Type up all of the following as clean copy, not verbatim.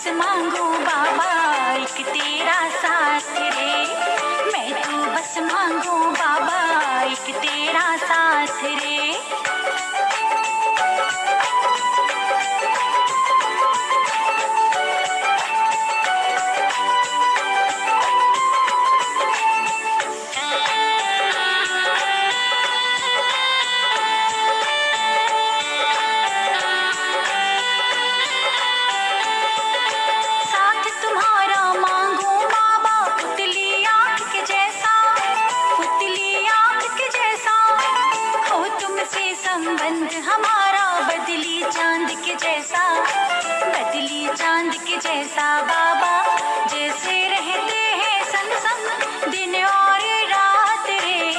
बस मांगू बाबा एक तेरा साथ रे, मैं तो बस मांगू बाबा एक तेरा साथ रे। संबंध हमारा बदली चांद के जैसा, बदली चांद के जैसा बाबा, जैसे रहते हैं संग संग दिन और रात रे,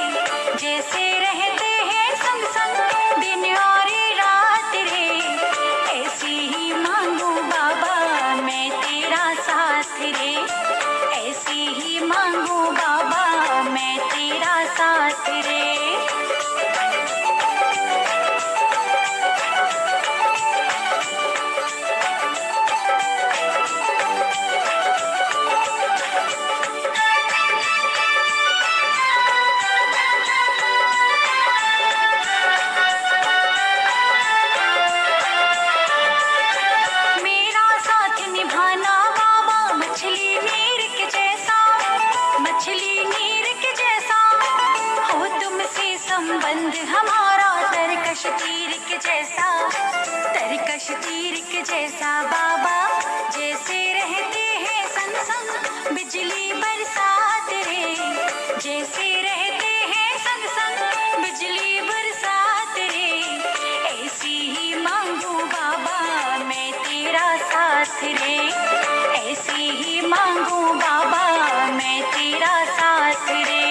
जैसे रहते हैं संग संग दिन और रात रे, ऐसे ही मांगू बाबा मैं तेरा साथ रे, ऐसे ही मांगू बाबा मैं तेरा साथ रे। संबंध हमारा तरकश तीर के जैसा, तरकश तीर के जैसा बाबा, जैसे रहते हैं संग संग बिजली बरसात रे, जैसे रहते हैं संग संग बिजली बरसात रे, ऐसी ही मांगू बाबा मैं तेरा साथ रे, ऐसी ही मांगू बाबा मैं तेरा साथ रे।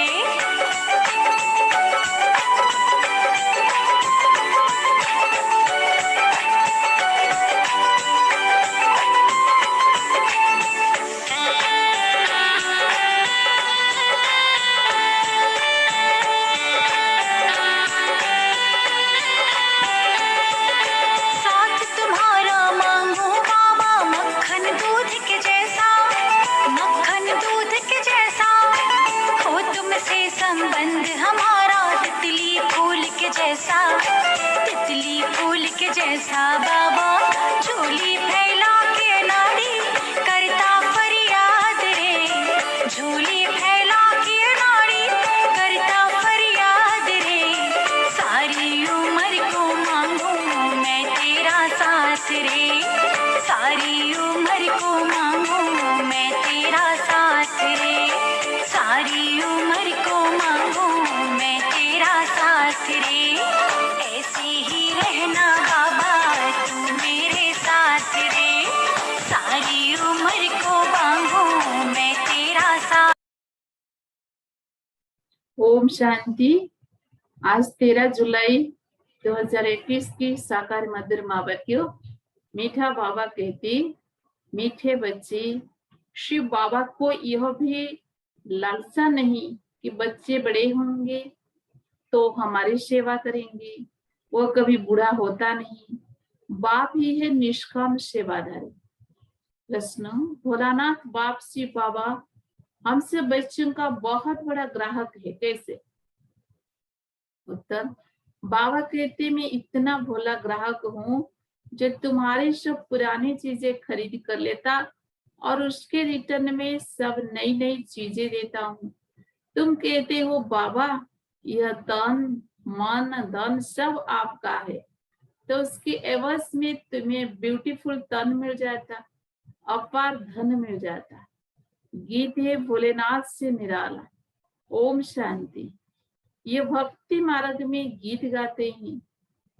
संबंध हमारा तितली फूल के जैसा, तितली फूल के जैसा बाबा, झोली फैला के नाड़ी करता फरियाद रे, झोली फैला के नाड़ी करता फरियाद रे, सारी उम्र को मांगू मैं तेरा साथ रे, सारी उम्र को मांगू मैं तेरा साथ रे, सारी उम्र को मांगू मैं तेरा साथ रे, ऐसे ही रहना बाबा तू मेरे साथ रे, सारी उम्र को मांगू मैं तेरा साथ। ओम शांति। आज 13 जुलाई 2021 की साकार मधुर माँ वाक्यों। मीठा बाबा कहती, मीठे बच्चे, शिव बाबा को यह भी लालसा नहीं कि बच्चे बड़े होंगे तो हमारी सेवा करेंगे, वो कभी बूढ़ा होता नहीं, बाप ही है निष्काम सेवाधारी। प्रश्न, भोलानाथ बाप शिव बाबा हमसे बच्चों का बहुत बड़ा ग्राहक है, कैसे? उत्तर, बाबा कहते मैं इतना भोला ग्राहक हूँ जो तुम्हारी सब पुरानी चीजें खरीद कर लेता और उसके रिटर्न में सब नई नई चीजें देता हूँ। तुम कहते हो बाबा यह तन मन धन सब आपका है, तो उसके एवज में तुम्हें ब्यूटीफुल तन मिल जाता, अपार धन मिल जाता। गीत है भोलेनाथ से निराला। ओम शांति। ये भक्ति मार्ग में गीत गाते हैं,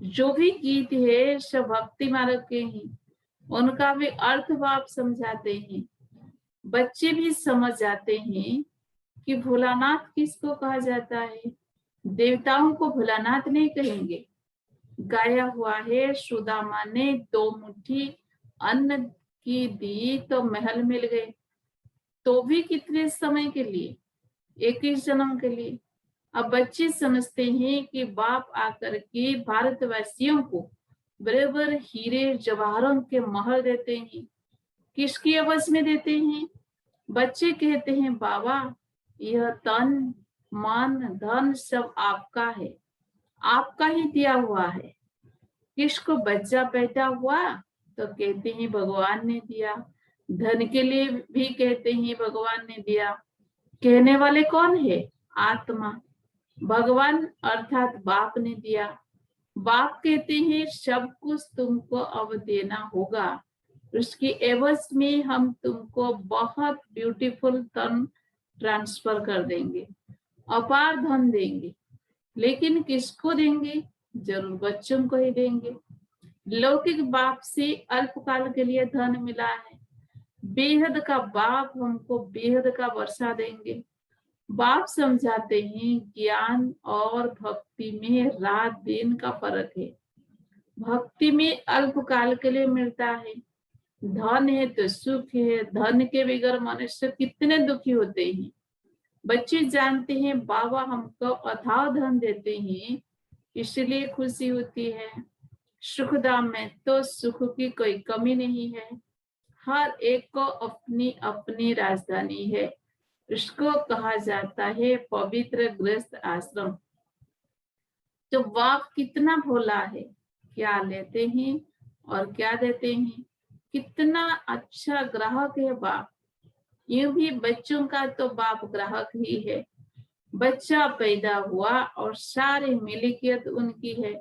जो भी गीत है सब भक्ति मार्ग के हैं, उनका भी अर्थ बाप समझाते हैं। बच्चे भी समझ जाते हैं कि भोलानाथ किसको कहा जाता है। देवताओं को भोलानाथ नहीं कहेंगे। गाया हुआ है, सुदामा ने 2 मुट्ठी अन्न की दी तो महल मिल गए, तो भी कितने समय के लिए? 21 जन्म के लिए। अब बच्चे समझते हैं कि बाप आकर के भारतवासियों को बराबर हीरे जवाहरों के महल देते हैं, किसकी एवज में देते हैं? बच्चे कहते हैं बाबा यह तन मन धन सब आपका है, आपका ही दिया हुआ है। किसको बच्चा पैदा हुआ तो कहते हैं भगवान ने दिया। धन के लिए भी कहते हैं भगवान ने दिया। कहने वाले कौन है? आत्मा। भगवान अर्थात बाप ने दिया। बाप कहते हैं सब कुछ तुमको अब देना होगा, उसकी एवज में हम तुमको बहुत ब्यूटीफुल धन ट्रांसफर कर देंगे, अपार धन देंगे। लेकिन किसको देंगे? जरूर बच्चों को ही देंगे। लौकिक बाप से अल्पकाल के लिए धन मिला है, बेहद का बाप हमको बेहद का वर्षा देंगे। बाप समझाते हैं ज्ञान और भक्ति में रात दिन का फर्क है। भक्ति में अल्पकाल के लिए मिलता है, धन है तो सुख है। धन के बगैर मनुष्य कितने दुखी होते हैं। बच्चे जानते हैं बाबा हमको अथाह धन देते हैं, इसलिए खुशी होती है। सुखधाम में तो सुख की कोई कमी नहीं है। हर एक को अपनी अपनी राजधानी है, इसको कहा जाता है पवित्र गृहस्थ आश्रम। तो बाप कितना भोला है, क्या लेते हैं और क्या देते हैं। कितना अच्छा ग्राहक है बाप। यूं भी बच्चों का तो बाप ग्राहक ही है। बच्चा पैदा हुआ और सारी मिल्कियत उनकी है,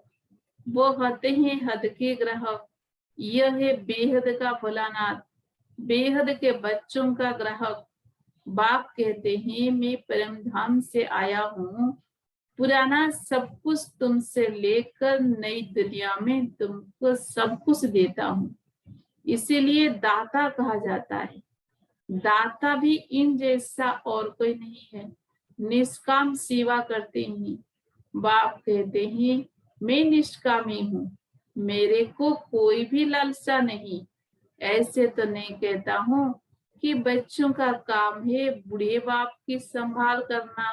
वो होते हैं हद के ग्राहक। यह है बेहद का भोलानाथ, बेहद के बच्चों का ग्राहक। बाप कहते हैं मैं परम धाम से आया हूँ, पुराना सब कुछ तुमसे लेकर नई दुनिया में तुमको सब कुछ देता हूँ। इसीलिए दाता कहा जाता है। दाता भी इन जैसा और कोई नहीं है, निष्काम सेवा करते हैं। बाप कहते हैं मैं निष्कामी हूँ, मेरे को कोई भी लालसा नहीं। ऐसे तो नहीं कहता हूँ कि बच्चों का काम है बूढ़े बाप की संभाल करना,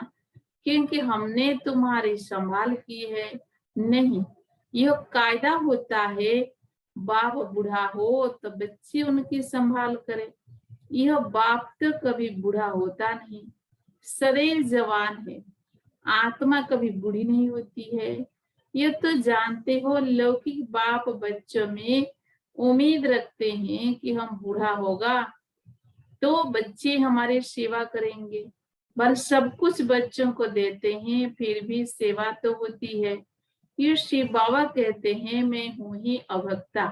क्योंकि हमने तुम्हारी संभाल की है। नहीं, यह कायदा होता है बाप बूढ़ा हो तो बच्चे उनकी संभाल करे। यह बाप तो कभी बूढ़ा होता नहीं, सदैव जवान है। आत्मा कभी बूढ़ी नहीं होती है। ये तो जानते हो लौकिक बाप बच्चों में उम्मीद रखते हैं कि हम बूढ़ा होगा तो बच्चे हमारी सेवा करेंगे, पर सब कुछ बच्चों को देते हैं फिर भी सेवा तो होती है। ये शिव बाबा कहते हैं मैं हूं ही अभक्ता,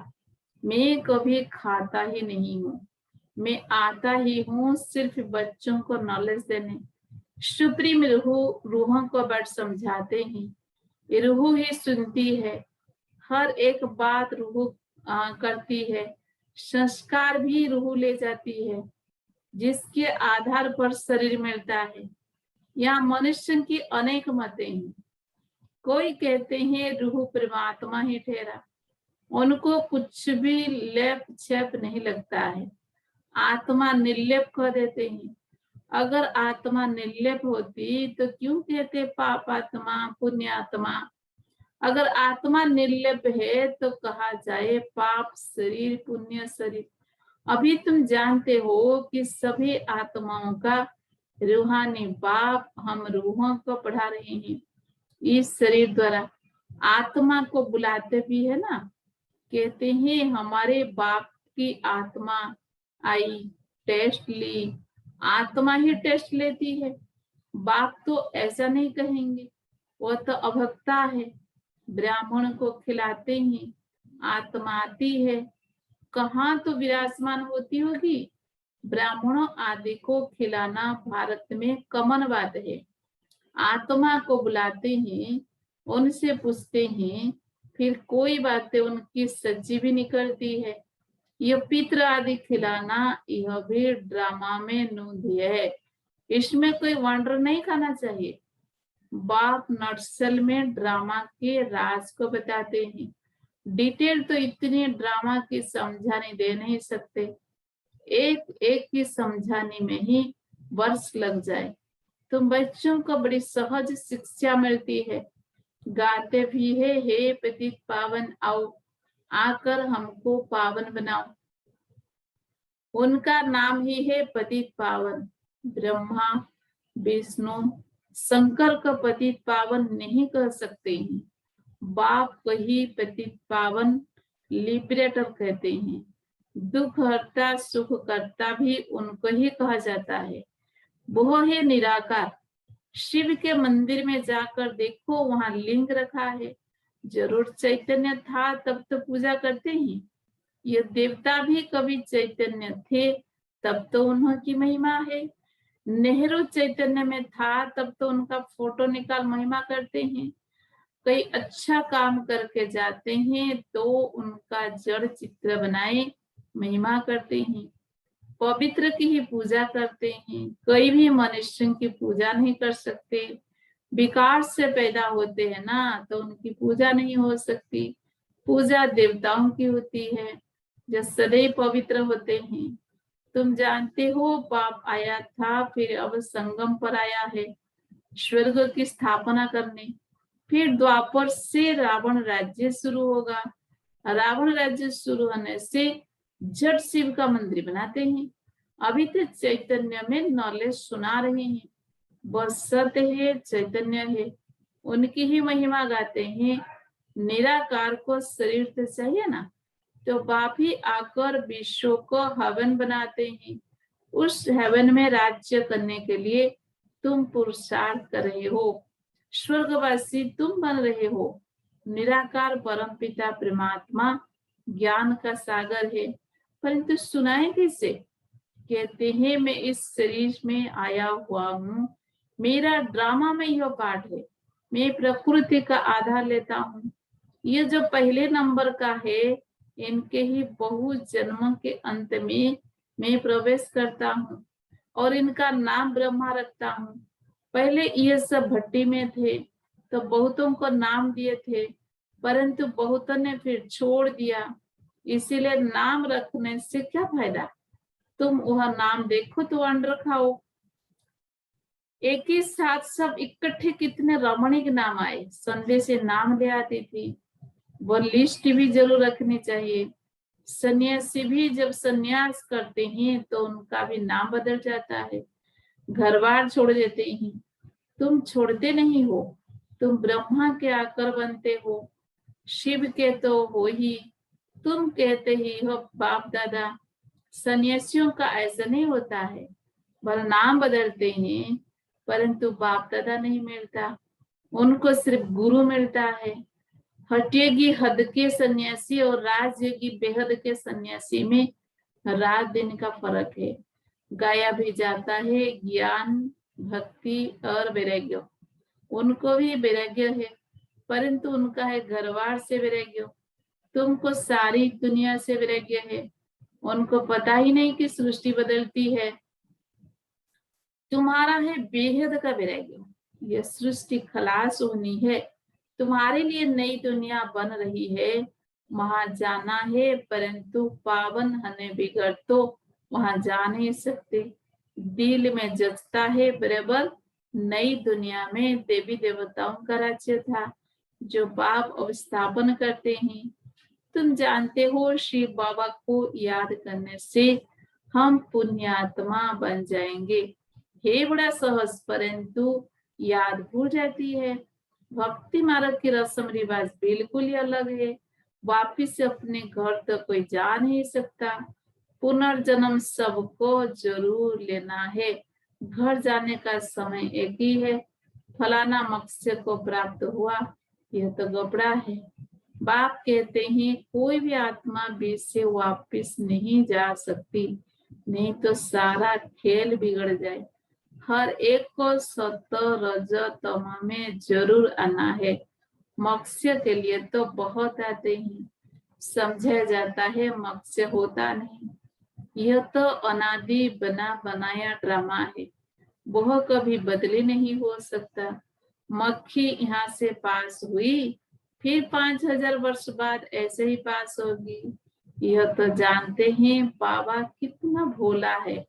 मैं कभी खाता ही नहीं हूँ, मैं आता ही हूँ सिर्फ बच्चों को नॉलेज देने। सुप्रीम रूहों को बैठ समझाते हैं, रूह ही सुनती है, हर एक बात रूह करती है। संस्कार भी रूह ले जाती है, जिसके आधार पर शरीर मिलता है। यहाँ मनुष्य की अनेक मतें हैं। कोई कहते हैं रूह परमात्मा ही ठहरा, उनको कुछ भी लेप छेप नहीं लगता है। आत्मा निर्लेप कह देते हैं। अगर आत्मा निर्लेप होती तो क्यों कहते पाप आत्मा पुण्य आत्मा। अगर आत्मा निर्लेप है तो कहा जाए पाप शरीर पुण्य शरीर। अभी तुम जानते हो कि सभी आत्माओं का रूहानी बाप हम रूहों को पढ़ा रहे हैं इस शरीर द्वारा। आत्मा को बुलाते भी है ना, कहते हैं हमारे बाप की आत्मा आई, टेस्ट ली। आत्मा ही टेस्ट लेती है, बाप तो ऐसा नहीं कहेंगे, वो तो अभक्ता है। ब्राह्मण को खिलाते हैं, आत्मा आती है, कहाँ तो विराजमान होती होगी। ब्राह्मणों आदि को खिलाना भारत में कॉमन बात है। आत्मा को बुलाते हैं, उनसे पूछते हैं, फिर कोई बातें उनकी सच्ची भी निकलती है। यह पितृ आदि खिलाना यह भी ड्रामा में नूंद है, इसमें कोई वंडर नहीं खाना चाहिए। बाप नटसल में ड्रामा के राज को बताते हैं। डिटेल तो इतनी ड्रामा की समझाने दे नहीं सकते, एक एक की समझाने में ही वर्ष लग जाए। तो बच्चों को बड़ी सहज शिक्षा मिलती है। गाते भी है हे पतित पावन आओ, आकर हमको पावन बनाओ। उनका नाम ही है पतित पावन। ब्रह्मा विष्णु शंकर का पतित पावन नहीं कह सकते हैं, बाप को ही पतित पावन लिबरेटर कहते हैं। दुख हरता सुख करता भी उनको ही कहा जाता है। वो है निराकार। शिव के मंदिर में जाकर देखो, वहां लिंग रखा है। जरूर चैतन्य था तब तो पूजा करते हैं। ये देवता भी कभी चैतन्य थे तब तो उनकी महिमा है। नेहरू चैतन्य में था तब तो उनका फोटो निकाल महिमा करते हैं। कोई अच्छा काम करके जाते हैं तो उनका जड़ चित्र बनाए महिमा करते हैं। पवित्र की ही पूजा करते हैं। कोई भी मनुष्य की पूजा नहीं कर सकते। विकार से पैदा होते हैं ना, तो उनकी पूजा नहीं हो सकती। पूजा देवताओं की होती है जो सदैव पवित्र होते हैं। तुम जानते हो पाप आया था, फिर अब संगम पर आया है स्वर्ग की स्थापना करने। फिर द्वापर से रावण राज्य शुरू होगा। रावण राज्य शुरू होने से झट शिव का मंदिर बनाते हैं। अभी तो चैतन्य में नॉलेज सुना रहे हैं। बस सत्य है, चैतन्य है, उनकी ही महिमा गाते हैं। निराकार को शरीर तो चाहिए ना, तो बाप ही आकर विश्व को हवन बनाते हैं। उस हेवन में राज्य करने के लिए तुम पुरुषार्थ कर रहे हो। स्वर्गवासी तुम बन रहे हो। निराकार परम पिता परमात्मा ज्ञान का सागर है, परंतु सुनाए किसे? कहते हैं मैं इस शरीर में आया हुआ हूँ, मेरा ड्रामा में यह पार्ट है। मैं प्रकृति का आधार लेता हूँ। ये जो पहले नंबर का है, इनके ही बहुत जन्मों के अंत में मैं प्रवेश करता हूँ और इनका नाम ब्रह्मा रखता हूँ। पहले ये सब भट्टी में थे तो बहुतों को नाम दिए थे, परंतु बहुतों ने फिर छोड़ दिया। इसीलिए नाम रखने से क्या फायदा? तुम वह नाम देखो तो अंडर खाओ। एक ही साथ सब इकट्ठे कितने रमणीक नाम आए। संदेश से नाम ले आती थी। वो लिस्ट भी जरूर रखनी चाहिए। सन्यासी भी जब सन्यास करते हैं तो उनका भी नाम बदल जाता है, घर बार छोड़ देते हैं। तुम छोड़ते नहीं हो, तुम ब्रह्मा के आकर बनते हो, शिव के तो हो ही। तुम कहते ही हो बाप दादा। सन्यासियों का ऐसा नहीं होता है, वह नाम बदलते हैं परंतु बाप दादा नहीं मिलता, उनको सिर्फ गुरु मिलता है। हटिएगी हद के सन्यासी और राजयोगी बेहद के सन्यासी में रात दिन का फर्क है। गाया भी जाता है ज्ञान भक्ति और वैराग्य। उनको भी वैराग्य है, परंतु उनका है घरवार से वैराग्य। तुमको सारी दुनिया से वैराग्य है। उनको पता ही नहीं कि सृष्टि बदलती है। तुम्हारा है बेहद का वैराग्य। यह सृष्टि खलास होनी है, तुम्हारे लिए नई दुनिया बन रही है, वहां जाना है, परंतु पावन होने बिगड़ तो वहां जा नहीं सकते। दिल में जचता है बराबर नई दुनिया में देवी देवताओं का राज्य था जो बाप अवस्थापन करते हैं। तुम जानते हो शिव बाबा को याद करने से हम पुण्यात्मा बन जाएंगे। हे बड़ा सहज, परंतु याद भूल जाती है। भक्ति मार्ग की रस्म रिवाज बिल्कुल ही अलग है। वापिस अपने घर तक कोई जा नहीं सकता। पुनर्जन्म सबको जरूर लेना है। घर जाने का समय एक ही है। फलाना मत्स्य को प्राप्त हुआ, यह तो गपड़ा है। बाप कहते हैं कोई भी आत्मा बीच से वापिस नहीं जा सकती, नहीं तो सारा खेल बिगड़ जाए। हर एक को सत रज तम में जरूर आना है। मत्स्य के लिए तो बहुत आते हैं, समझा जाता है मत्स्य होता नहीं। यह तो अनादि बना बनाया ड्रामा है, वह कभी बदली नहीं हो सकता। मक्खी यहाँ से पास हुई, फिर 5000 वर्ष बाद ऐसे ही पास होगी। यह तो जानते हैं बाबा कितना भोला है।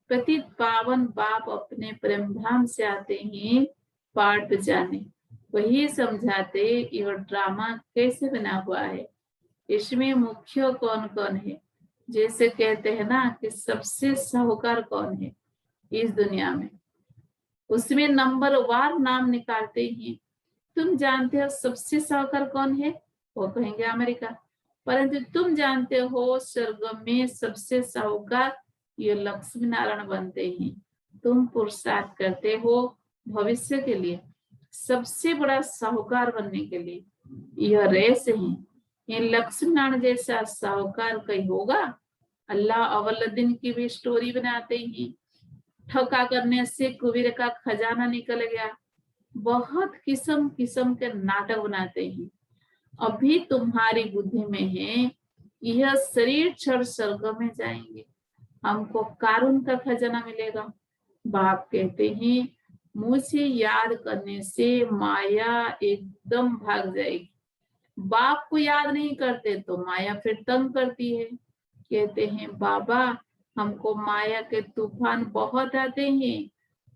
पतित पावन बाप अपने प्रेम धाम से आते हैं पाठ जाने, वही समझाते यह ड्रामा कैसे बना हुआ है, इसमें मुख्य कौन कौन है। जैसे कहते हैं ना कि सबसे साहूकार कौन है इस दुनिया में, उसमें नंबर वार नाम निकालते हैं। तुम जानते हो सबसे साहूकार कौन है? वो कहेंगे अमेरिका। परंतु तुम जानते हो स्वर्ग में सबसे साहूकार ये लक्ष्मी नारायण बनते हैं। तुम पुरुषार्थ करते हो भविष्य के लिए सबसे बड़ा साहूकार बनने के लिए, यह रेस है। ये लक्ष्मी नारायण जैसा साहूकार कहीं होगा? अल्लाह अवलुद्दीन की भी स्टोरी बनाते हैं, ठगा करने से कुबेर का खजाना निकल गया। बहुत किस्म किस्म के नाटक बनाते हैं। अभी तुम्हारी बुद्धि में है यह शरीर छोड़ स्वर्ग में जाएंगे, हमको कारून का खजाना मिलेगा। बाप कहते हैं मुझे याद करने से माया एकदम भाग जाएगी। बाप को याद नहीं करते तो माया फिर तंग करती है। कहते हैं बाबा हमको माया के तूफान बहुत आते हैं।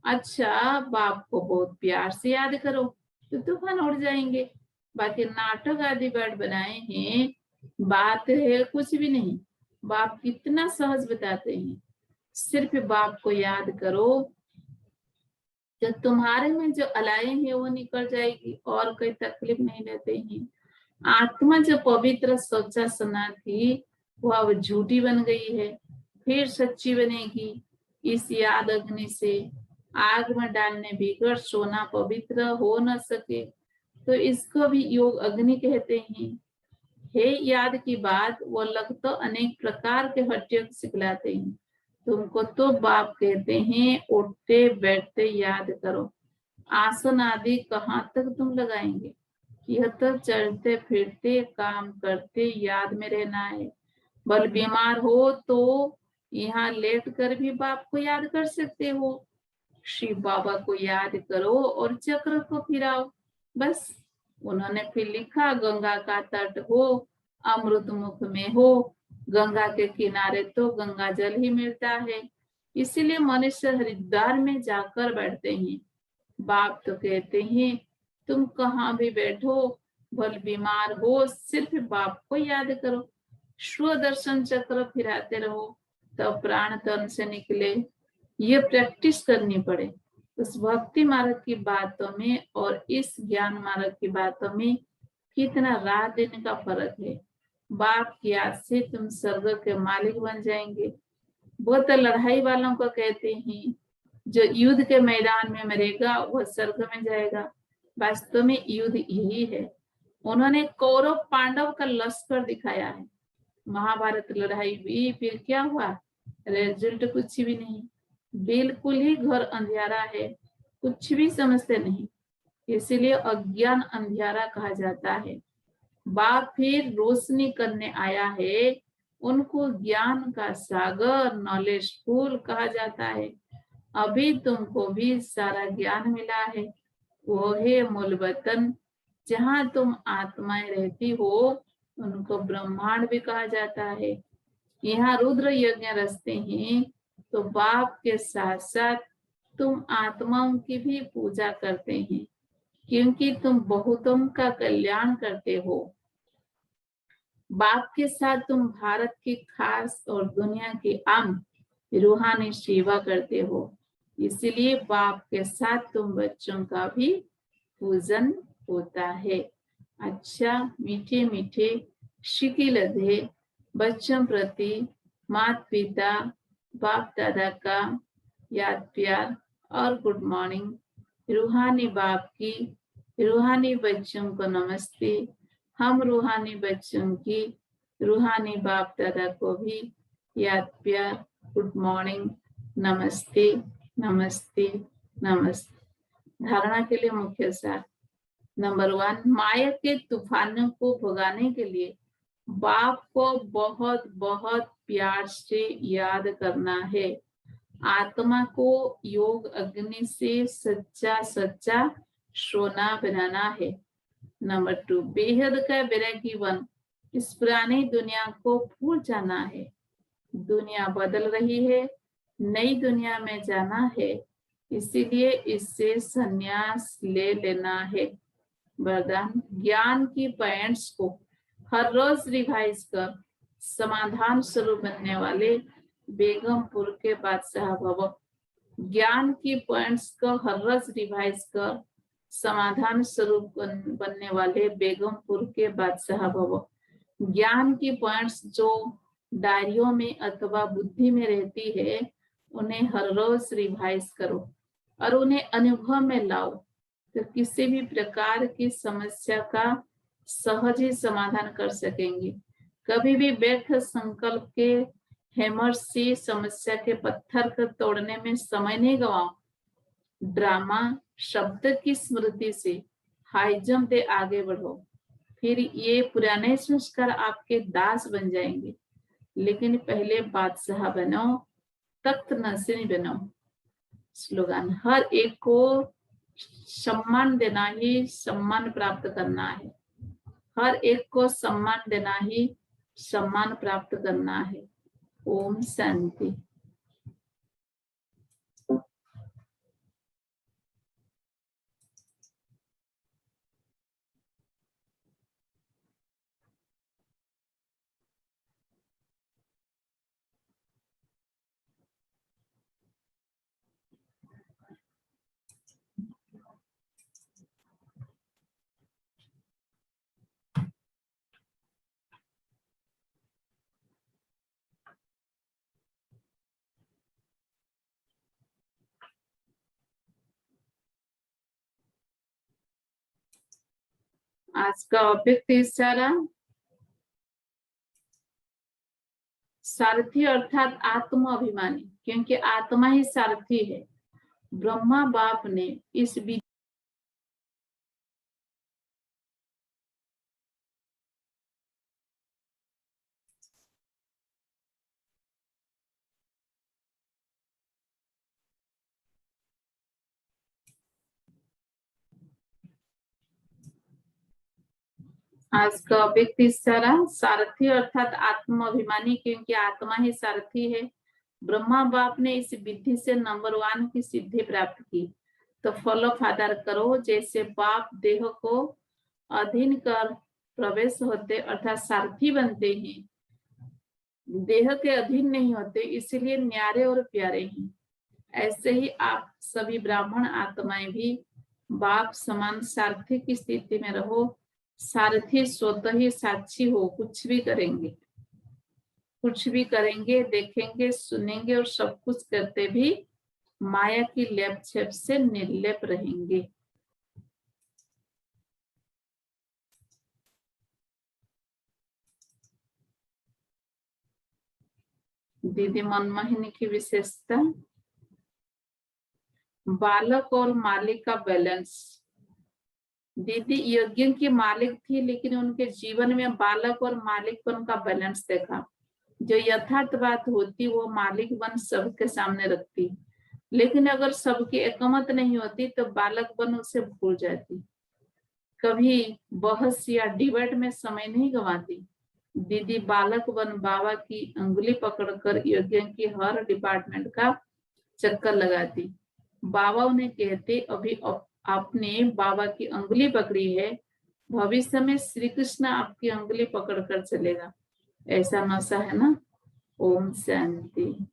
अच्छा, बाप को बहुत प्यार से याद करो तो तूफान उड़ जाएंगे। बाकी नाटक आदि बैठ बनाए हैं, बात है कुछ भी नहीं। बाप कितना सहज बताते हैं, सिर्फ बाप को याद करो, जो तुम्हारे में जो अलाए हैं वो निकल जाएगी और कोई तकलीफ नहीं लेते हैं। आत्मा जो पवित्र सोचा सुना थी वो अब झूठी बन गई है, फिर सच्ची बनेगी। इस याद अग्नि से आग में डालने बिगड़ सोना पवित्र हो न सके, तो इसको भी योग अग्नि कहते हैं। हे याद की बात, वो लग तो अनेक प्रकार के हट्टियों सिखलाते हैं। तुमको तो बाप कहते हैं उठते बैठते याद करो। आसन आदि कहाँ तक तुम लगाएंगे? यह तो चलते फिरते काम करते याद में रहना है। बल बीमार हो तो यहाँ लेट कर भी बाप को याद कर सकते हो। शिव बाबा को याद करो और चक्र को फिराओ, बस। उन्होंने फिर लिखा गंगा का तट हो, अमृत मुख में हो, गंगा के किनारे तो गंगा जल ही मिलता है। इसीलिए मनुष्य हरिद्वार में जाकर बैठते हैं। बाप तो कहते हैं तुम कहाँ भी बैठो, भल बीमार हो, सिर्फ बाप को याद करो, स्वदर्शन चक्र फिराते रहो, तो प्राण तन से निकले। ये प्रैक्टिस करनी पड़े। उस भक्ति मार्ग की बातों में और इस ज्ञान मार्ग की बातों में कितना रात दिन का फर्क है। बाप की याद से तुम स्वर्ग के मालिक बन जाएंगे। वो तो लड़ाई वालों को कहते हैं जो युद्ध के मैदान में मरेगा वह स्वर्ग में जाएगा। वास्तव में युद्ध यही है। उन्होंने कौरव पांडव का लश्कर दिखाया है। महाभारत लड़ाई भी फिर क्या हुआ? रिजल्ट कुछ भी नहीं, बिल्कुल ही घर अंधियारा है, कुछ भी समझते नहीं। इसीलिए अज्ञान अंधियारा कहा जाता है। बाप फिर रोशनी करने आया है, उनको ज्ञान का सागर नॉलेज फुल कहा जाता है। अभी तुमको भी सारा ज्ञान मिला है, वो है मूल वतन, जहाँ तुम आत्माएं रहती हो, उनको ब्रह्मांड भी कहा जाता है। यहाँ रुद्र यज्ञ रचते हैं, तो बाप के साथ साथ तुम आत्माओं की भी पूजा करते हैं, क्योंकि तुम बहुतों का कल्याण करते हो। बाप के साथ तुम भारत की खास और दुनिया की आम रूहानी सेवा करते हो। इसलिए बाप के साथ तुम बच्चों का भी पूजन होता है। अच्छा, मीठे मीठे शिकी लधे बच्चों प्रति माता पिता बाप दादा का याद प्यार और गुड मॉर्निंग। रूहानी बाप की रूहानी बच्चों को नमस्ते। हम रूहानी बच्चों की रूहानी बाप दादा को भी याद प्यार गुड मॉर्निंग, नमस्ते नमस्ते नमस्ते। धारणा के लिए मुख्य सार। नंबर 1, माया के तूफानों को भगाने के लिए बाप को बहुत बहुत प्यार से याद करना है। आत्मा को योग अग्नि से सच्चा सच्चा सोना बनाना है। नंबर 2, बेहद का वैरागी बन इस पुरानी दुनिया को भूल जाना है। दुनिया बदल रही है, नई दुनिया में जाना है, इसीलिए इससे संन्यास ले लेना है। वरदान, ज्ञान की पॉइंट्स को हर रोज रिवाइज कर समाधान स्वरूप बनने वाले बेगमपुर के बादशाह भव। ज्ञान की पॉइंट्स को हर रोज रिवाइज कर समाधान स्वरूप बनने वाले बेगमपुर के बादशाह भव। ज्ञान की पॉइंट्स जो डायरियों में अथवा बुद्धि में रहती है उन्हें हर रोज रिवाइज करो और उन्हें अनुभव में लाओ, तो किसी भी प्रकार की समस्या का सहज ही समाधान कर सकेंगे। कभी भी व्यर्थ संकल्प के हैमर से समस्या के पत्थर को तोड़ने में समय नहीं गवाओ। ड्रामा शब्द की स्मृति से हाई जंप दे आगे बढ़ो, फिर ये पुराने संस्कार आपके दास बन जाएंगे। लेकिन पहले बादशाह बनो, तख्त नशीन बनो। स्लोगन, हर एक को सम्मान देना ही सम्मान प्राप्त करना है। हर एक को सम्मान देना ही सम्मान प्राप्त करना है। ओम शांति। आज का अव्यक्त इशारा, सारथी अर्थात आत्म अभिमानी, क्योंकि आत्मा ही सारथी है। ब्रह्मा बाप ने इस आज का अव्यक्त इशारा, सारथी अर्थात आत्म अभिमानी, क्योंकि आत्मा ही सारथी है। ब्रह्मा बाप ने इस विधि से नंबर 1 की सिद्धि प्राप्त की, तो फॉलो फादर करो। जैसे बाप देह को अधीन कर प्रवेश होते अर्थात सारथी बनते हैं, देह के अधीन नहीं होते, इसीलिए न्यारे और प्यारे हैं। ऐसे ही आप सभी ब्राह्मण आत्माएं भी बाप समान सारथी की स्थिति में रहो। सारथी स्वतः ही साक्षी हो, कुछ भी करेंगे, देखेंगे, सुनेंगे और सब कुछ करते भी माया की लेप छेप से निर्लेप रहेंगे। दीदी मनमोहिनी की विशेषता, बालक और मालिक का बैलेंस। दीदी यज्ञ की मालिक थी, लेकिन उनके जीवन में बालक और मालिकपन का बैलेंस देखा। जो यथार्थ बात होती वो मालिक बन सबके सामने रखती, लेकिन अगर सबकी एकमत नहीं होती तो बालक बन उसे भूल जाती। कभी बहस या डिबेट में समय नहीं गंवाती। दीदी बालक बन बाबा की अंगुली पकड़कर यज्ञ की हर डिपार्टमेंट का चक्कर लगाती। बाबा उन्हें कहते, अभी आपने बाबा की अंगुली पकड़ी है, भविष्य में श्री कृष्ण आपकी अंगुली पकड़ कर चलेगा। ऐसा नशा है ना। ओम शांति।